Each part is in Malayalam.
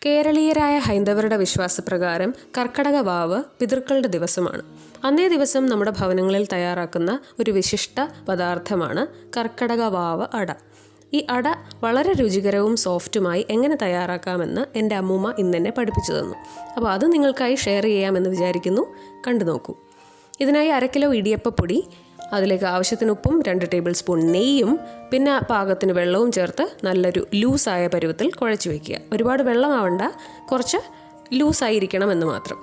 കേരളീയരായ ഹൈന്ദവരുടെ വിശ്വാസപ്രകാരം കർക്കടക വാവ് പിതൃക്കളുടെ ദിവസമാണ്. അന്നേ ദിവസം നമ്മുടെ ഭവനങ്ങളിൽ തയ്യാറാക്കുന്ന ഒരു വിശിഷ്ട പദാർത്ഥമാണ് കർക്കടക വാവ് അട. ഈ അട വളരെ രുചികരവും സോഫ്റ്റുമായി എങ്ങനെ തയ്യാറാക്കാമെന്ന് എൻ്റെ അമ്മൂമ്മ ഇന്നെന്നെ പഠിപ്പിച്ചു തന്നു. അപ്പോൾ അത് നിങ്ങൾക്കായി ഷെയർ ചെയ്യാമെന്ന് വിചാരിക്കുന്നു. കണ്ടു നോക്കൂ. ഇതിനായി 1 കിലോ ഇടിയപ്പപ്പൊടി, അതിലേക്ക് ആവശ്യത്തിന് ഉപ്പും 2 ടേബിൾ സ്പൂൺ നെയ്യും പിന്നെ പാകത്തിന് വെള്ളവും ചേർത്ത് നല്ലൊരു ലൂസായ പരുവത്തിൽ കുഴച്ച് വയ്ക്കുക. ഒരുപാട് വെള്ളമാവണ്ട, കുറച്ച് ലൂസായിരിക്കണമെന്ന് മാത്രം.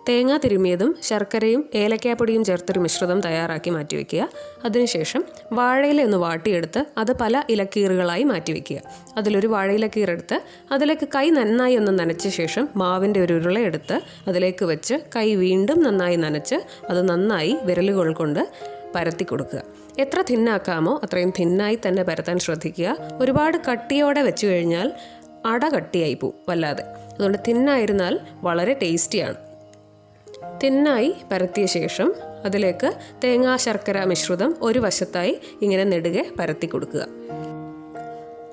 തേങ്ങ തിരുമ്മിയതും ശർക്കരയും ഏലക്കാപ്പൊടിയും ചേർത്തൊരു മിശ്രിതം തയ്യാറാക്കി മാറ്റിവെക്കുക. അതിനുശേഷം വാഴയില ഒന്ന് വാട്ടിയെടുത്ത് അത് പല ഇലക്കീറുകളായി മാറ്റിവെക്കുക. അതിലൊരു വാഴയിലക്കീറെടുത്ത് അതിലേക്ക് കൈ നന്നായി ഒന്ന് നനച്ച ശേഷം മാവിൻ്റെ ഒരു ഉരുളയെടുത്ത് അതിലേക്ക് വെച്ച് കൈ വീണ്ടും നന്നായി നനച്ച് അത് നന്നായി വിരലുകൾ കൊണ്ട് പരത്തി കൊടുക്കുക. എത്ര തിന്നാക്കാമോ അത്രയും തിന്നായി തന്നെ പരത്താൻ ശ്രദ്ധിക്കുക. ഒരുപാട് കട്ടിയോടെ വെച്ച് കഴിഞ്ഞാൽ അട കട്ടിയായി പോവും വല്ലാതെ. അതുകൊണ്ട് തിന്നായിരുന്നാൽ വളരെ ടേസ്റ്റിയാണ്. തിന്നായി പരത്തിയ ശേഷം അതിലേക്ക് തേങ്ങാ ശർക്കര മിശ്രിതം ഒരു വശത്തായി ഇങ്ങനെ നെടുകെ പരത്തി കൊടുക്കുക.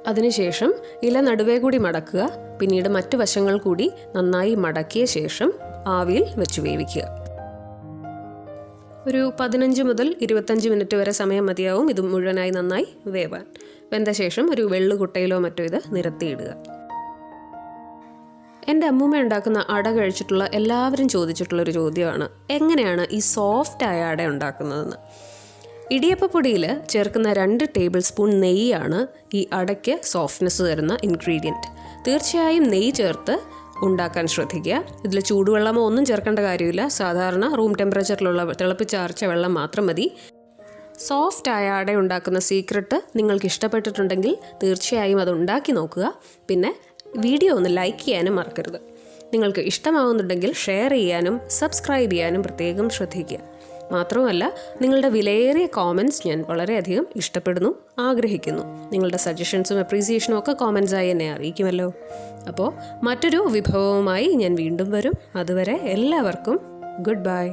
അതിനുശേഷം ഇല നടുവേ കൂടി മടക്കുക. പിന്നീട് മറ്റു വശങ്ങൾ കൂടി നന്നായി മടക്കിയ ശേഷം ആവിയിൽ വെച്ച് വേവിക്കുക. ഒരു 15 മുതൽ 25 മിനിറ്റ് വരെ സമയം മതിയാവും ഇത് മുഴുവനായി നന്നായി വേവാൻ. വെന്ത ശേഷം ഒരു വെള്ളുകുട്ടയിലോ മറ്റോ ഇത് നിരത്തിയിടുക. എൻ്റെ അമ്മൂമ്മ ഉണ്ടാക്കുന്ന അട കഴിച്ചിട്ടുള്ള എല്ലാവരും ചോദിച്ചിട്ടുള്ളൊരു ചോദ്യമാണ്, എങ്ങനെയാണ് ഈ സോഫ്റ്റായ അട ഉണ്ടാക്കുന്നതെന്ന്. ഇടിയപ്പപ്പൊടിയിൽ ചേർക്കുന്ന 2 ടേബിൾ സ്പൂൺ നെയ്യാണ് ഈ അടയ്ക്ക് സോഫ്റ്റ്നെസ് തരുന്ന ഇൻഗ്രീഡിയൻറ്റ്. തീർച്ചയായും നെയ്യ് ചേർത്ത് ഉണ്ടാക്കാൻ ശ്രദ്ധിക്കുക. ഇതിൽ ചൂടുവെള്ളമോ ഒന്നും ചേർക്കേണ്ട കാര്യമില്ല. സാധാരണ റൂം ടെമ്പറേച്ചറിലുള്ള തിളപ്പിച്ചാർച്ച വെള്ളം മാത്രം മതി. സോഫ്റ്റായ അട ഉണ്ടാക്കുന്ന സീക്രട്ട് നിങ്ങൾക്ക് ഇഷ്ടപ്പെട്ടിട്ടുണ്ടെങ്കിൽ തീർച്ചയായും അത് ഉണ്ടാക്കി നോക്കുക. പിന്നെ വീഡിയോ ഒന്ന് ലൈക്ക് ചെയ്യാനും മറക്കരുത്. നിങ്ങൾക്ക് ഇഷ്ടമാവുന്നുണ്ടെങ്കിൽ ഷെയർ ചെയ്യാനും സബ്സ്ക്രൈബ് ചെയ്യാനും പ്രത്യേകം ശ്രദ്ധിക്കുക. മാത്രമല്ല നിങ്ങളുടെ വിലയേറിയ കോമൻറ്റ്സ് ഞാൻ വളരെയധികം ഇഷ്ടപ്പെടുന്നു, ആഗ്രഹിക്കുന്നു. നിങ്ങളുടെ സജഷൻസും അപ്രീസിയേഷനും ഒക്കെ കോമൻറ്റ്സായി എന്നെ അറിയിക്കുമല്ലോ. അപ്പോൾ മറ്റൊരു വിഭവവുമായി ഞാൻ വീണ്ടും വരും. അതുവരെ എല്ലാവർക്കും ഗുഡ് ബൈ.